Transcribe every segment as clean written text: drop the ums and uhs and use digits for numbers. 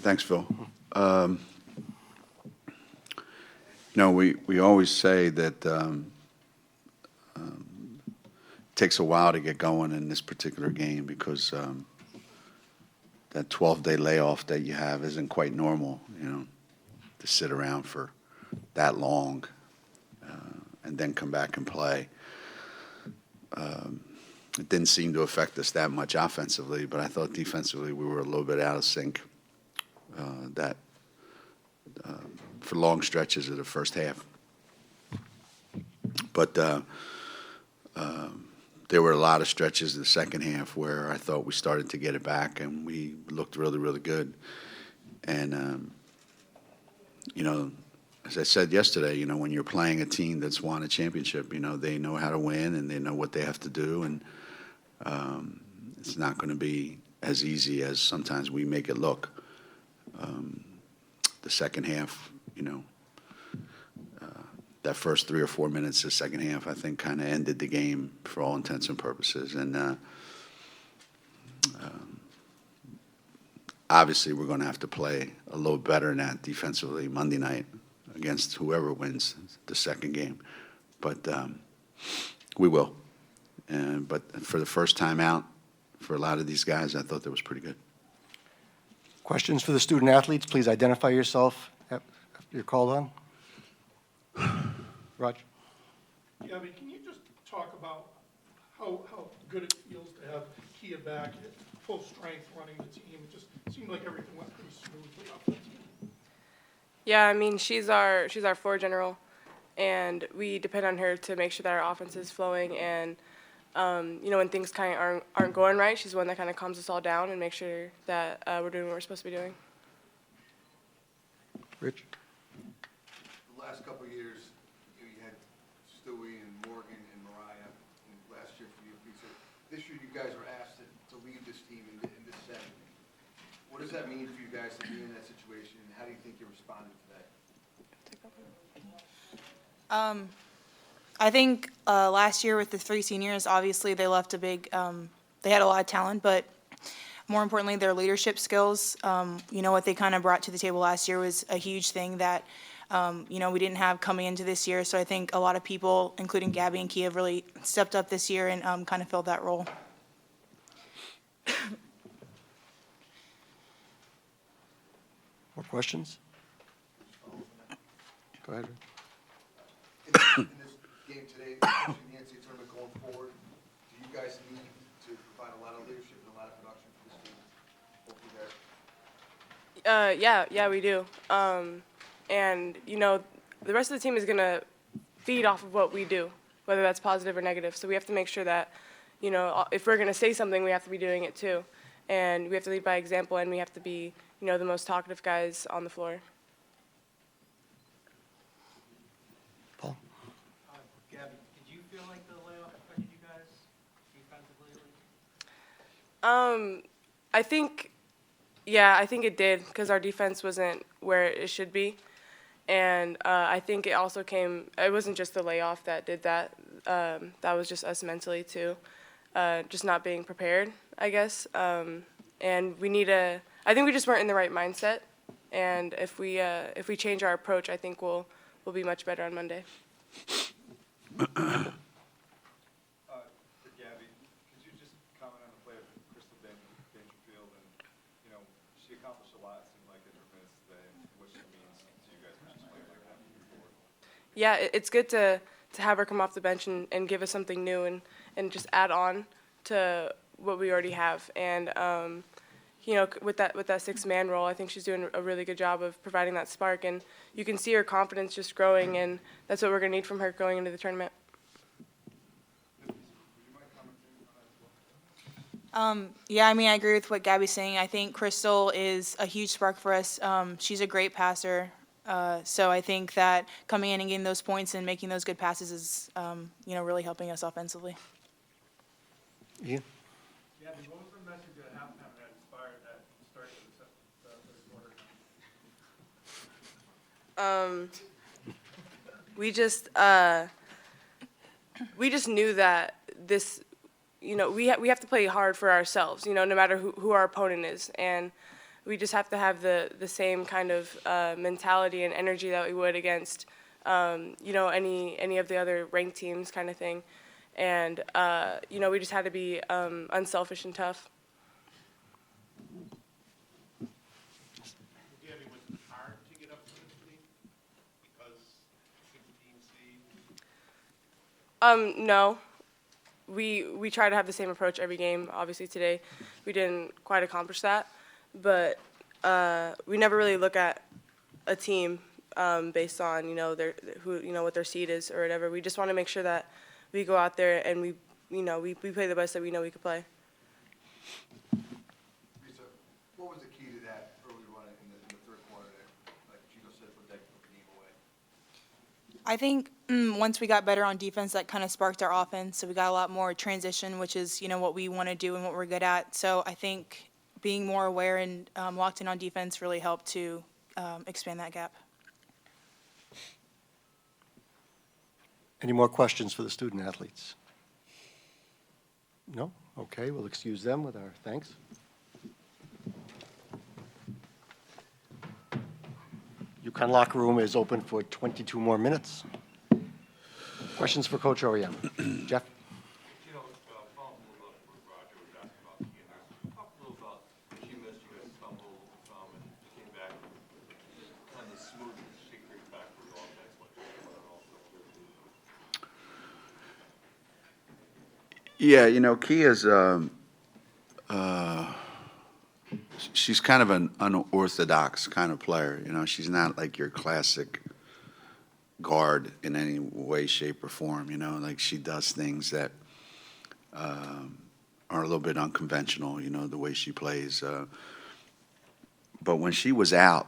Thanks, Phil. We always say that it takes a while to get going in this particular game because that 12-day layoff that you have isn't quite normal, to sit around for that long and then come back and play. It didn't seem to affect us that much offensively, but I thought defensively we were a little bit out of sync for long stretches of the first half. But there were a lot of stretches in the second half where I thought we started to get it back and we looked really, really good. And, as I said yesterday, when you're playing a team that's won a championship, they know how to win and they know what they have to do. And it's not going to be as easy as sometimes we make it look. The second half, that first 3 or 4 minutes of the second half, I think, kind of ended the game for all intents and purposes. And obviously we're going to have to play a little better than that defensively Monday night against whoever wins the second game. But we will. But for the first time out, for a lot of these guys, I thought that was pretty good. Questions for the student athletes? Please identify yourself after you're called on. Raj? Gabby, can you just talk about how good it feels to have Kia back at full strength running the team? It just seemed like everything went pretty smoothly offensively. Yeah, I mean, she's our floor general, and we depend on her to make sure that our offense is flowing. And when things kind of aren't going right, she's the one that kind of calms us all down and makes sure that we're doing what we're supposed to be doing. Rich? The last couple of years, you had Stewie and Morgan and Mariah, and last year for you, Lisa. This year, you guys were asked to lead this team in this setting. What does that mean for you guys to be in that situation, and how do you think you responded to that? I think last year with the 3 seniors, obviously they left a big, they had a lot of talent, but more importantly, their leadership skills, what they kind of brought to the table last year was a huge thing that, we didn't have coming into this year. So I think a lot of people, including Gabby and Kia, have really stepped up this year and kind of filled that role. More questions? Go ahead. In this game today, especially in the NCAA tournament going forward, do you guys need to provide a lot of leadership and a lot of production for this team? Yeah, we do. And the rest of the team is gonna feed off of what we do, whether that's positive or negative. So we have to make sure that, if we're gonna say something, we have to be doing it too, and we have to lead by example, and we have to be, the most talkative guys on the floor. Paul? Gabby, did you feel like the layoff affected you guys defensively? I think it did because our defense wasn't where it should be. And I think it also it wasn't just the layoff that did that. That was just us mentally too, just not being prepared, I guess. And I think we just weren't in the right mindset. And if we change our approach, I think we'll be much better on Monday. For Gabby, could you just comment on the play of Crystal Dangerfield? And, she accomplished a lot, it seemed like, in her minutes today, and what she means to you guys when she's playing like that moving forward. Yeah, it's good to have her come off the bench and give us something new and just add on to what we already have. And, with that 6-man role, I think she's doing a really good job of providing that spark. And you can see her confidence just growing, and that's what we're going to need from her going into the tournament. Yeah, I agree with what Gabby's saying. I think Crystal is a huge spark for us. She's a great passer. So I think that coming in and getting those points and making those good passes is, really helping us offensively. Ian? Yeah, what was the message at halftime that inspired that start of the third quarter? We just knew that this, we have to play hard for ourselves, no matter who our opponent is. And we just have to have the same kind of mentality and energy that we would against, any of the other ranked teams kind of thing. And, we just had to be unselfish and tough. Gabby, was it hard to get up to this league because 16 seed? No. We try to have the same approach every game. Obviously today we didn't quite accomplish that, but we never really look at a team based on what their seed is or whatever. We just want to make sure that we go out there and we play the best that we know we could play. Lisa, what was the key to that early run in the third quarter that, like Geno said, put the game away? I think once we got better on defense, that kind of sparked our offense. So we got a lot more transition, which is, what we want to do and what we're good at. So I think being more aware and locked in on defense really helped to expand that gap. Any more questions for the student athletes? No? Okay, we'll excuse them with our thanks. UConn locker room is open for 22 more minutes. Questions for Coach Auriemma? Jeff? Following a little up what Roger was asking about Kia Nurse, talk a little about she missed, you guys stumbled some and came back, kind of the smooth secret back for the offense, what Yeah, Kia's she's kind of an unorthodox kind of player. She's not like your classic guard in any way, shape, or form. Like she does things that are a little bit unconventional. The way she plays. But when she was out,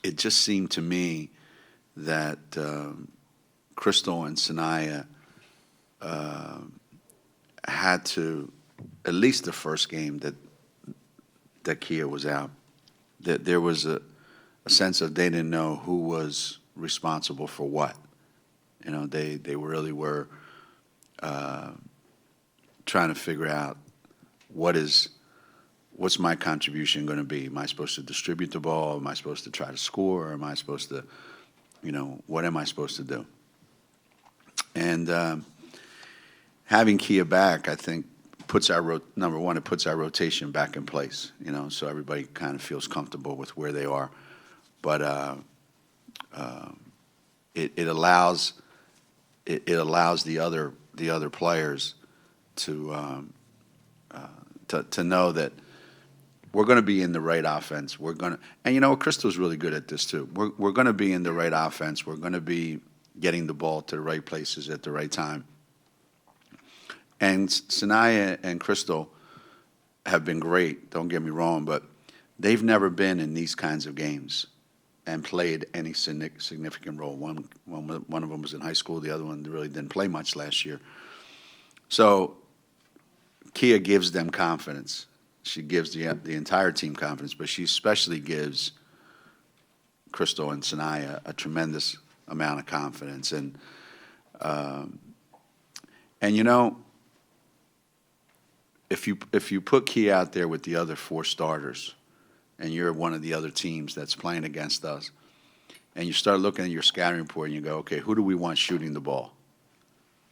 it just seemed to me that Crystal and Sanaya had to, at least the first game that Kia was out, that there was a sense of they didn't know who was responsible for what. They really were trying to figure out what's my contribution going to be? Am I supposed to distribute the ball? Am I supposed to try to score? Or am I supposed to, what am I supposed to do? And having Kia back, I think, puts our number one, it puts our rotation back in place, so everybody kind of feels comfortable with where they are. But it allows the other players to know that we're going to be in the right offense. We're going to, and Crystal's really good at this too. We're going to be in the right offense. We're going to be getting the ball to the right places at the right time. And Sanaya and Crystal have been great, don't get me wrong, but they've never been in these kinds of games and played any significant role. One of them was in high school. The other one really didn't play much last year. So Kia gives them confidence. She gives the entire team confidence, but she especially gives Crystal and Sanaya a tremendous amount of confidence. And if you put Kia out there with the other four starters, and you're one of the other teams that's playing against us, and you start looking at your scouting report and you go, okay, who do we want shooting the ball?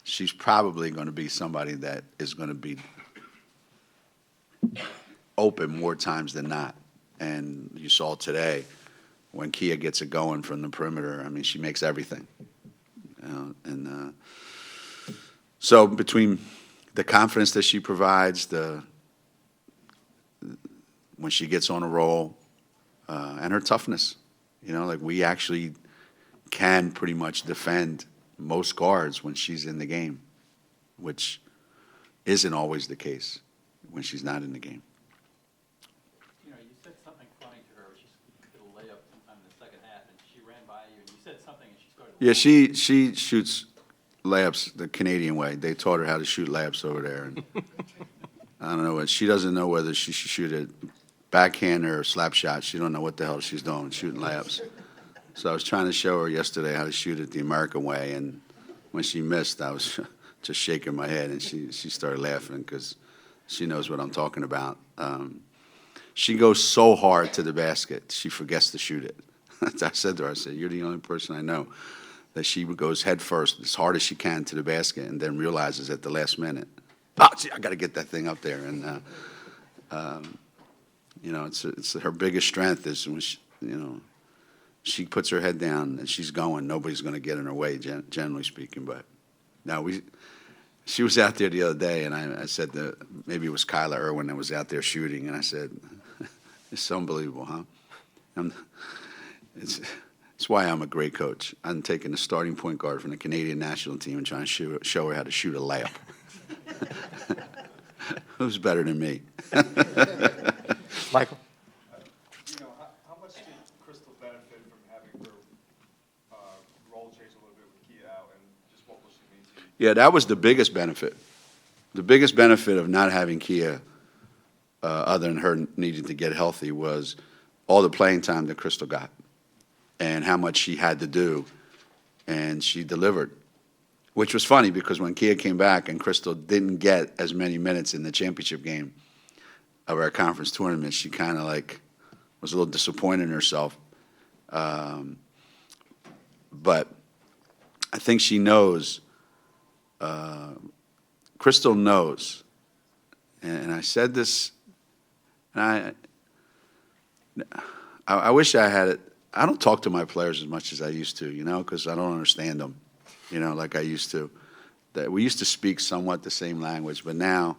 She's probably going to be somebody that is going to be open more times than not. And you saw today when Kia gets it going from the perimeter, she makes everything. So between the confidence that she provides, when she gets on a roll, and her toughness, we actually can pretty much defend most guards when she's in the game, which isn't always the case when she's not in the game. You said something funny to her. She did a layup sometime in the second half, and she ran by you, and you said something, and she started. Yeah, she shoots layups the Canadian way. They taught her how to shoot layups over there, and I don't know what she doesn't know whether she should shoot it backhand or slap shot. She don't know what the hell she's doing, shooting layups. So I was trying to show her yesterday how to shoot it the American way, and when she missed, I was just shaking my head, and she started laughing because she knows what I'm talking about. She goes so hard to the basket, she forgets to shoot it. I said to her, I said, you're the only person I know that she goes head first as hard as she can to the basket and then realizes at the last minute, gee, I got to get that thing up there. And, it's her biggest strength is when she puts her head down and she's going. Nobody's going to get in her way, generally speaking. But now she was out there the other day, and I said that maybe it was Kyla Irwin that was out there shooting, and I said, it's unbelievable, huh? It's why I'm a great coach. I'm taking the starting point guard from the Canadian national team and trying to show her how to shoot a layup. Who's better than me? Michael? How much did Crystal benefit from having her role change a little bit with Kia out, and just what will she mean to you? Yeah, that was the biggest benefit. The biggest benefit of not having Kia, other than her needing to get healthy, was all the playing time that Crystal got and how much she had to do, and she delivered, which was funny because when Kia came back and Crystal didn't get as many minutes in the championship game of our conference tournament, she kind of was a little disappointed in herself. But I think she knows, Crystal knows, and I said this, and I wish I had it. I don't talk to my players as much as I used to, because I don't understand them, like I used to. That we used to speak somewhat the same language, but now,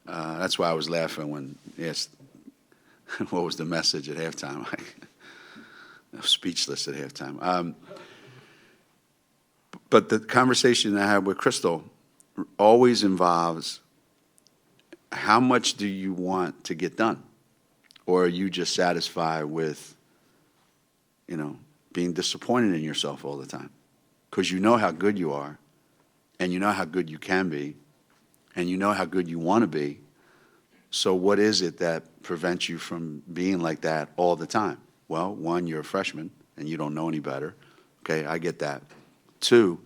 that's why I was laughing when asked, what was the message at halftime? I was speechless at halftime. But the conversation I had with Crystal always involves, how much do you want to get done? Or are you just satisfied with, being disappointed in yourself all the time? Because you know how good you are, and you know how good you can be, and you know how good you want to be. So what is it that prevents you from being like that all the time? Well, one, you're a freshman, and you don't know any better. Okay, I get that. Two,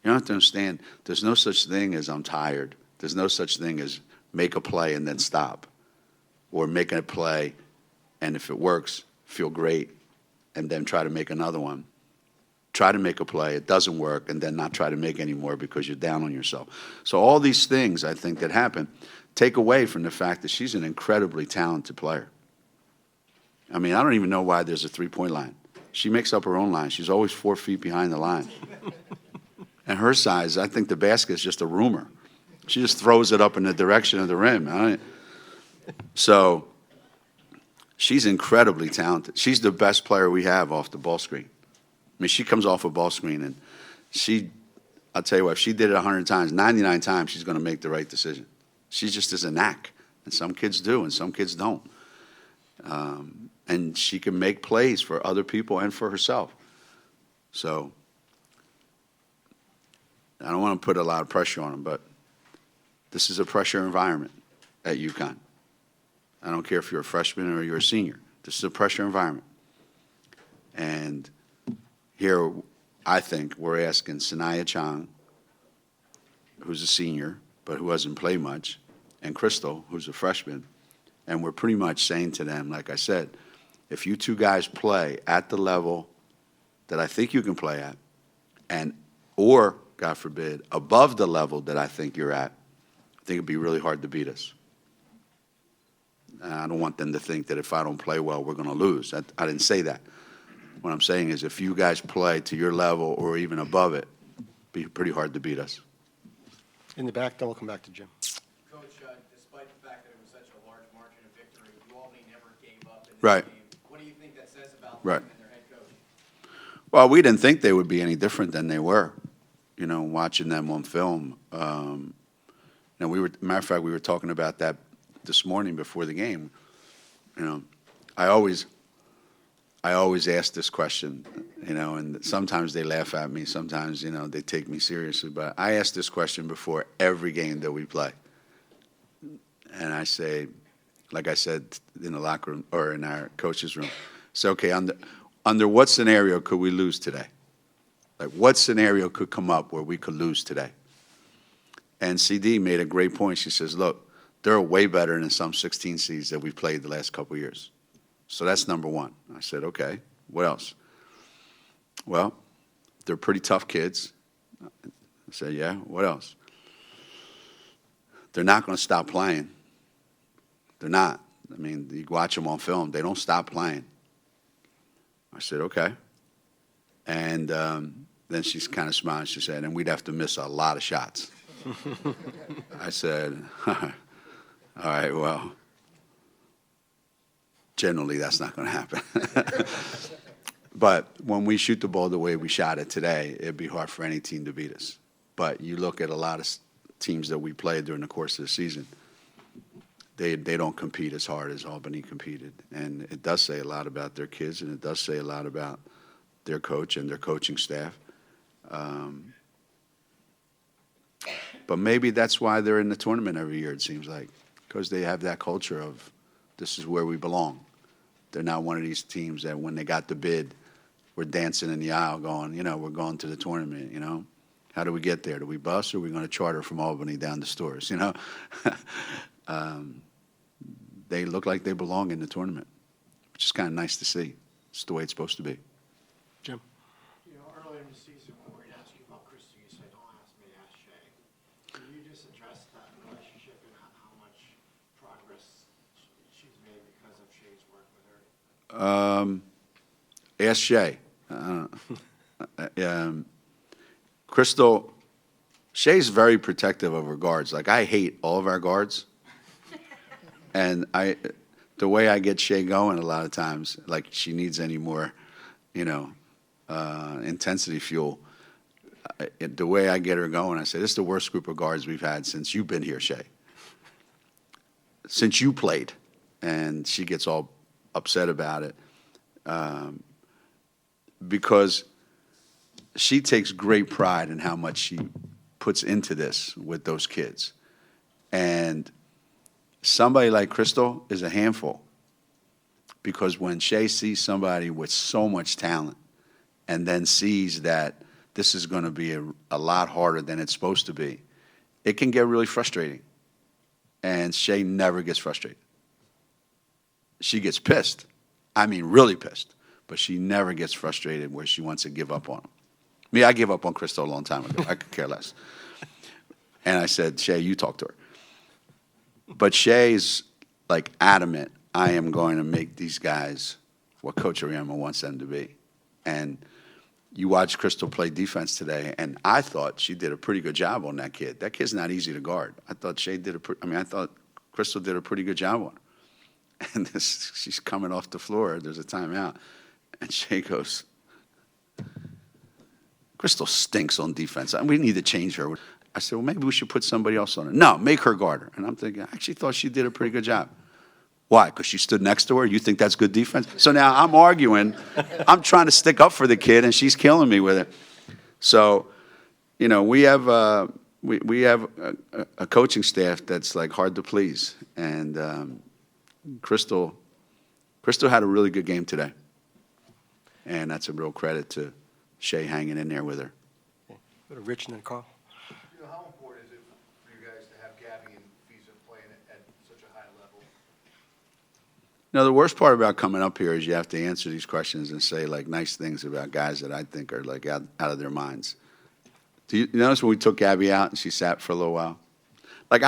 you don't have to understand, there's no such thing as I'm tired. There's no such thing as make a play and then stop. Or making a play, and if it works, feel great, and then try to make another one. Try to make a play, it doesn't work, and then not try to make any more because you're down on yourself. So all these things, I think, that happen take away from the fact that she's an incredibly talented player. I mean, I don't even know why there's a three-point line. She makes up her own line. She's always 4 feet behind the line. And her size, I think the basket is just a rumor. She just throws it up in the direction of the rim. So she's incredibly talented. She's the best player we have off the ball screen. I mean, she comes off a ball screen, and I'll tell you what, if she did it 100 times, 99 times she's going to make the right decision. She just is a knack, and some kids do, and some kids don't. And she can make plays for other people and for herself. So I don't want to put a lot of pressure on them, but this is a pressure environment at UConn. I don't care if you're a freshman or you're a senior. This is a pressure environment. And here, I think we're asking Sanaya Chang, who's a senior, but who hasn't played much, and Crystal, who's a freshman, and we're pretty much saying to them, like I said, if you two guys play at the level that I think you can play at, or, God forbid, above the level that I think you're at, I think it'd be really hard to beat us. I don't want them to think that if I don't play well, we're going to lose. I didn't say that. What I'm saying is if you guys play to your level or even above it, it'd be pretty hard to beat us. In the back, then we'll come back to Jim. Coach, despite the fact that it was such a large margin of victory, Albany never gave up in this Right. game. What do you think that says about Right. them and their head coach? Well, we didn't think they would be any different than they were, watching them on film. Matter of fact, we were talking about that this morning before the game. I always ask this question, and sometimes they laugh at me, sometimes, they take me seriously, but I ask this question before every game that we play. And I say, like I said in the locker room or in our coach's room, say, okay, under what scenario could we lose today? Like, what scenario could come up where we could lose today? And CD made a great point. She says, look, they're way better than some 16 seeds that we've played the last couple of years. So that's number one. I said, okay, what else? Well, they're pretty tough kids. I said, yeah, what else? They're not going to stop playing. They're not. I mean, you watch them on film. They don't stop playing. I said, okay. And then she's kind of smiling. She said, and we'd have to miss a lot of shots. I said, all right, well, generally that's not going to happen. But when we shoot the ball the way we shot it today, it'd be hard for any team to beat us. But you look at a lot of teams that we played during the course of the season, they don't compete as hard as Albany competed. And it does say a lot about their kids, and it does say a lot about their coach and their coaching staff. But maybe that's why they're in the tournament every year, it seems like, because they have that culture of this is where we belong. They're not one of these teams that when they got the bid, we're dancing in the aisle going, we're going to the tournament, How do we get there? Do we bus or are we going to charter from Albany down to Stores, They look like they belong in the tournament, which is kind of nice to see. It's the way it's supposed to be. Jim? Earlier in the season, when we asked you about Crystal, you said, don't ask me, ask Shay. Can you just address that relationship and how much progress she's made because of Shay's work with her? Ask Shay. Crystal, Shay's very protective of her guards. Like, I hate all of our guards. And the way I get Shay going a lot of times, like she needs any more, intensity fuel, the way I get her going, I say, this is the worst group of guards we've had since you've been here, Shay. Since you played. And she gets all upset about it. Because she takes great pride in how much she puts into this with those kids. And somebody like Crystal is a handful, because when Shay sees somebody with so much talent and then sees that this is going to be a lot harder than it's supposed to be, it can get really frustrating. And Shay never gets frustrated. She gets pissed. I mean, really pissed. But she never gets frustrated where she wants to give up on him. Me, I gave up on Crystal a long time ago. I could care less. And I said, Shay, you talk to her. But Shay's like adamant, I am going to make these guys what Coach Auriemma wants them to be. And you watch Crystal play defense today, and I thought she did a pretty good job on that kid. That kid's not easy to guard. I thought I thought Crystal did a pretty good job on her. And she's coming off the floor. There's a timeout. And Shay goes, Crystal stinks on defense. We need to change her. I said, well, maybe we should put somebody else on her. No, make her guard her. And I'm thinking, I actually thought she did a pretty good job. Why? Because she stood next to her? You think that's good defense? So now I'm arguing. I'm trying to stick up for the kid, and she's killing me with it. So, we have a coaching staff that's like hard to please. And Crystal had a really good game today. And that's a real credit to Shay hanging in there with her. Go to Rich and then Carl. How important is it for you guys to have Gabby and Napheesa playing at such a high level? Now, the worst part about coming up here is you have to answer these questions and say, like, nice things about guys that I think are, like, out of their minds. Do you notice when we took Gabby out and she sat for a little while? Like,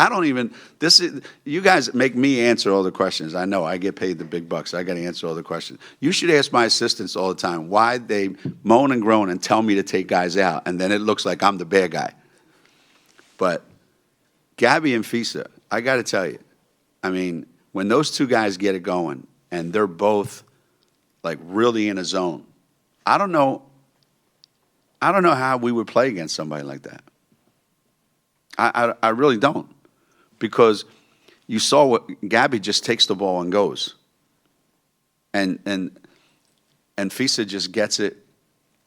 you guys make me answer all the questions. I know, I get paid the big bucks. I got to answer all the questions. You should ask my assistants all the time why they moan and groan and tell me to take guys out, and then it looks like I'm the bad guy. But Gabby and Napheesa, I got to tell you, I mean, when those two guys get it going and they're both, like, really in a zone, I don't know how we would play against somebody like that. I really don't. Because you saw what Gabby just takes the ball and goes. And Napheesa just gets it,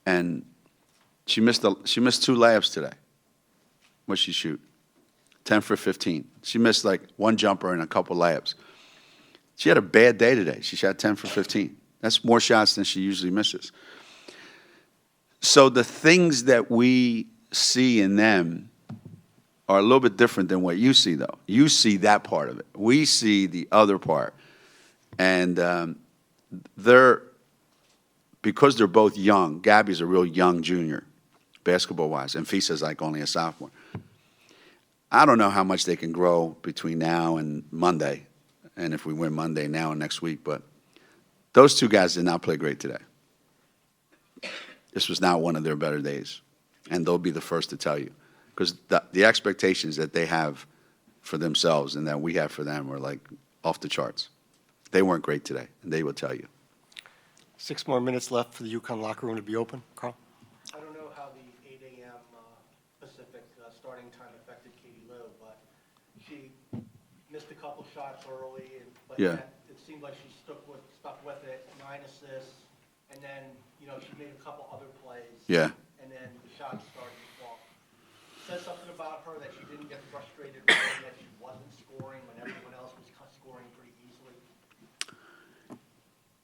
and she missed 2 layups today. What'd she shoot? 10 for 15. She missed like one jumper and a couple layups. She had a bad day today. She shot 10 for 15. That's more shots than she usually misses. So the things that we see in them are a little bit different than what you see, though. You see that part of it. We see the other part. And because they're both young, Gabby's a real young junior, basketball-wise, and Napheesa's like only a sophomore. I don't know how much they can grow between now and Monday, and if we win Monday, now and next week, but those two guys did not play great today. This was not one of their better days, and they'll be the first to tell you, because the expectations that they have for themselves and that we have for them are like off the charts. They weren't great today, and they will tell you. 6 more minutes left for the UConn locker room to be open. Carl? I don't know how the 8 a.m. Pacific starting time affected Katie Lou, but she missed a couple shots early, but Yeah. it seemed like she stuck with it, 9 assists, and then, she made a couple other plays. Yeah. And then the shots started to fall. Says something about her that she didn't get frustrated, that she wasn't scoring when everyone else was scoring pretty easily.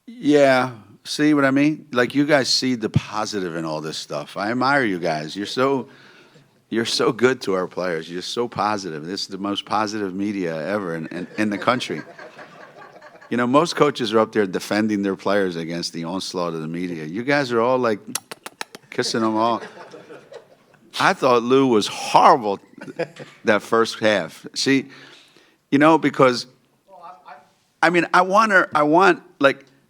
Yeah. See what I mean? Like, you guys see the positive in all this stuff. I admire you guys. You're so good to our players. You're so positive. This is the most positive media ever in the country. Most coaches are up there defending their players against the onslaught of the media. You guys are all like kissing them all. I thought Lou was horrible that first half. See, because, I want,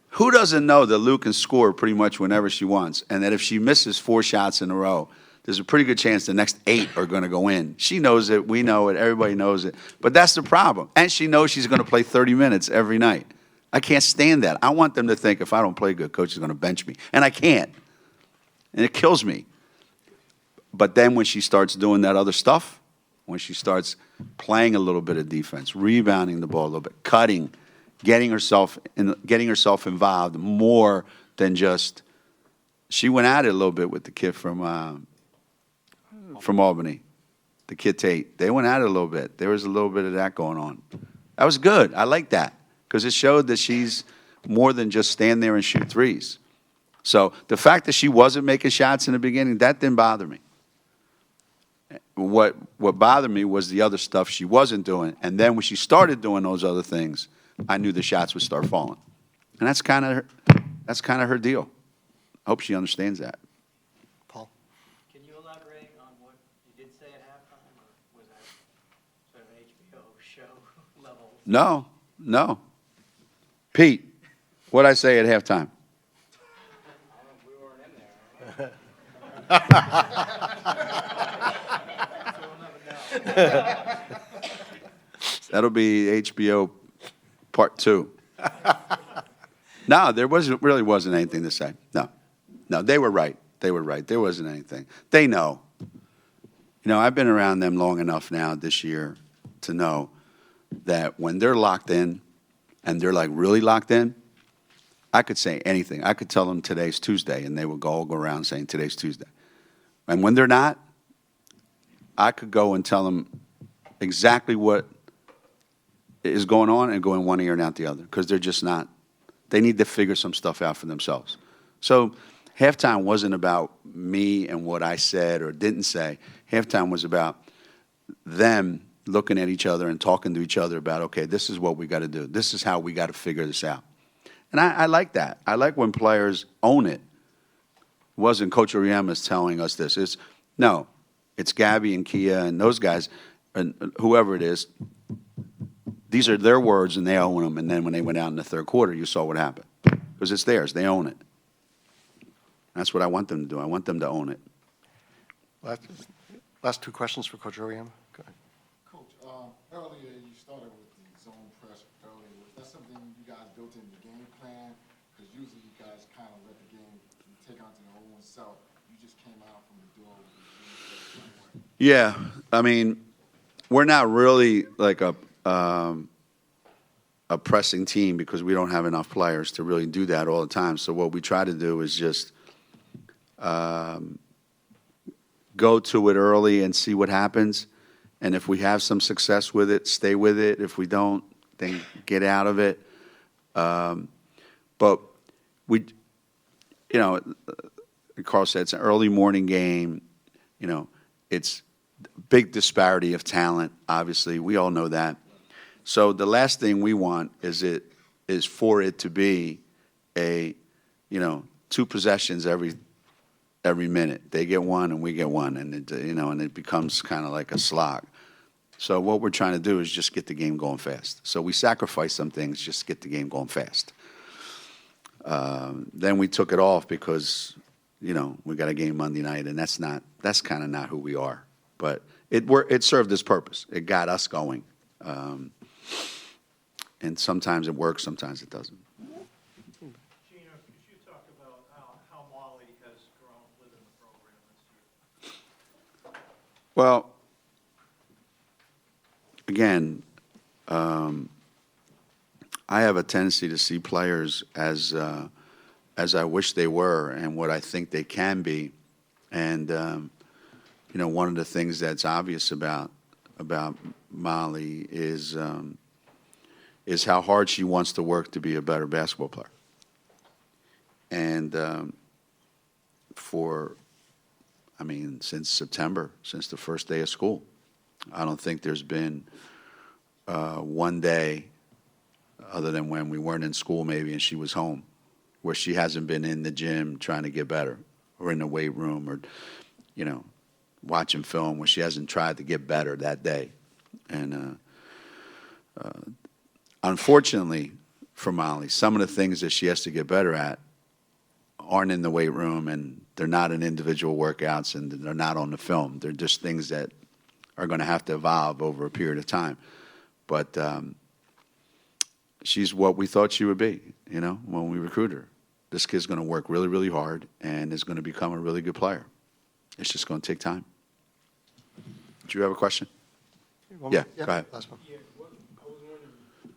who doesn't know that Lou can score pretty much whenever she wants, and that if she misses 4 shots in a row, there's a pretty good chance the next 8 are going to go in. She knows it. We know it. Everybody knows it. But that's the problem. And she knows she's going to play 30 minutes every night. I can't stand that. I want them to think if I don't play good, coach is going to bench me. And I can't. And it kills me. But then when she starts doing that other stuff, when she starts playing a little bit of defense, rebounding the ball a little bit, cutting, getting herself involved more than just, she went at it a little bit with the kid from Albany, the kid Tate. They went at it a little bit. There was a little bit of that going on. That was good. I like that because it showed that she's more than just stand there and shoot threes. So the fact that she wasn't making shots in the beginning, that didn't bother me. What bothered me was the other stuff she wasn't doing. And then when she started doing those other things, I knew the shots would start falling. And that's kind of her deal. I hope she understands that. Paul? Can you elaborate on what you did say at halftime, or was that sort of an HBO show level? No. Pete, what'd I say at halftime? We weren't in there. That'll be HBO part 2. No, there really wasn't anything to say. No, they were right. There wasn't anything. They know. I've been around them long enough now this year to know that when they're locked in, and they're like really locked in, I could say anything. I could tell them today's Tuesday, and they would all go around saying today's Tuesday. And when they're not, I could go and tell them exactly what is going on and go in one ear and out the other because they're just not. They need to figure some stuff out for themselves. So halftime wasn't about me and what I said or didn't say. Halftime was about them looking at each other and talking to each other about, okay, this is what we got to do. This is how we got to figure this out. And I like that. I like when players own it. It wasn't Coach Auriemma's telling us this. It's Gabby and Kia and those guys and whoever it is. These are their words, and they own them. And then when they went out in the third quarter, you saw what happened. Because it's theirs. They own it. That's what I want them to do. I want them to own it. Last 2 questions for Coach Auriemma. Go ahead. Coach, earlier you started with the zone press earlier. Was that something you guys built into the game plan? Because usually you guys kind of let the game take onto their own self. You just came out from the door with the zone press. Yeah. I mean, we're not really like a pressing team because we don't have enough players to really do that all the time. So what we try to do is just go to it early and see what happens. And if we have some success with it, stay with it. If we don't, then get out of it. But we, Carl said it's an early morning game. It's big disparity of talent, obviously. We all know that. So the last thing we want is for it to be a, 2 possessions every minute. They get one and we get one, and it becomes kind of like a slog. So what we're trying to do is just get the game going fast. So we sacrifice some things just to get the game going fast. Then we took it off because, we got a game Monday night, and that's kind of not who we are. But it served its purpose. It got us going. And sometimes it works, sometimes it doesn't. Geno, could you talk about how Molly has grown within the program this year? Well, again, I have a tendency to see players as I wish they were and what I think they can be. And, one of the things that's obvious about Molly is how hard she wants to work to be a better basketball player. And since September, since the first day of school, I don't think there's been one day, other than when we weren't in school maybe and she was home, where she hasn't been in the gym trying to get better, or in the weight room, or, watching film, where she hasn't tried to get better that day. And unfortunately for Molly, some of the things that she has to get better at aren't in the weight room, and they're not in individual workouts, and they're not on the film. They're just things that are going to have to evolve over a period of time. But she's what we thought she would be, when we recruited her. This kid's going to work really, really hard and is going to become a really good player. It's just going to take time. Do you have a question? Yeah, go ahead. Last one. Yeah, I was wondering,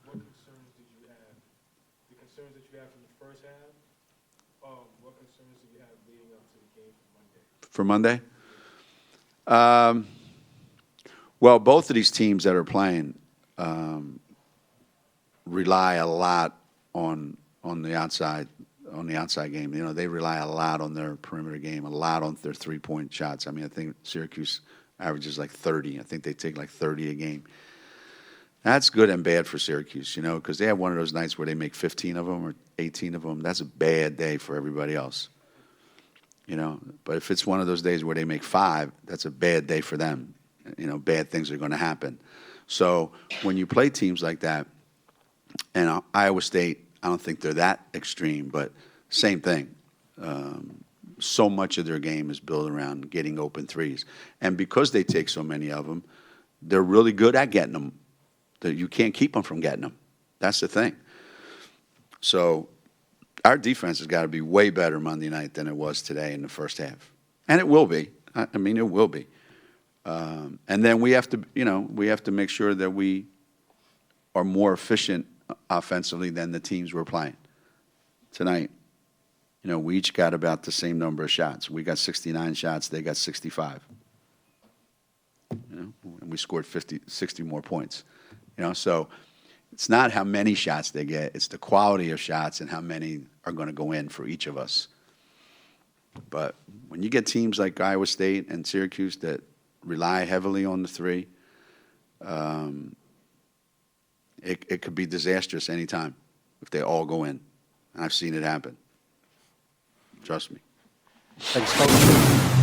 what concerns did you have? The concerns that you had from the first half, what concerns did you have leading up to the game for Monday? For Monday? Well, both of these teams that are playing rely a lot on the outside game. They rely a lot on their perimeter game, a lot on their three-point shots. I think Syracuse averages like 30. I think they take like 30 a game. That's good and bad for Syracuse, because they have one of those nights where they make 15 of them or 18 of them. That's a bad day for everybody else. But if it's one of those days where they make 5, that's a bad day for them. Bad things are going to happen. So when you play teams like that, and Iowa State, I don't think they're that extreme, but same thing. So much of their game is built around getting open threes. And because they take so many of them, they're really good at getting them. You can't keep them from getting them. That's the thing. So our defense has got to be way better Monday night than it was today in the first half. And it will be. It will be. And then we have to make sure that we are more efficient offensively than the teams we're playing. Tonight, we each got about the same number of shots. We got 69 shots. They got 65. And we scored 60 more points. So it's not how many shots they get. It's the quality of shots and how many are going to go in for each of us. But when you get teams like Iowa State and Syracuse that rely heavily on the three, it could be disastrous anytime if they all go in. And I've seen it happen. Trust me. Thanks, Coach.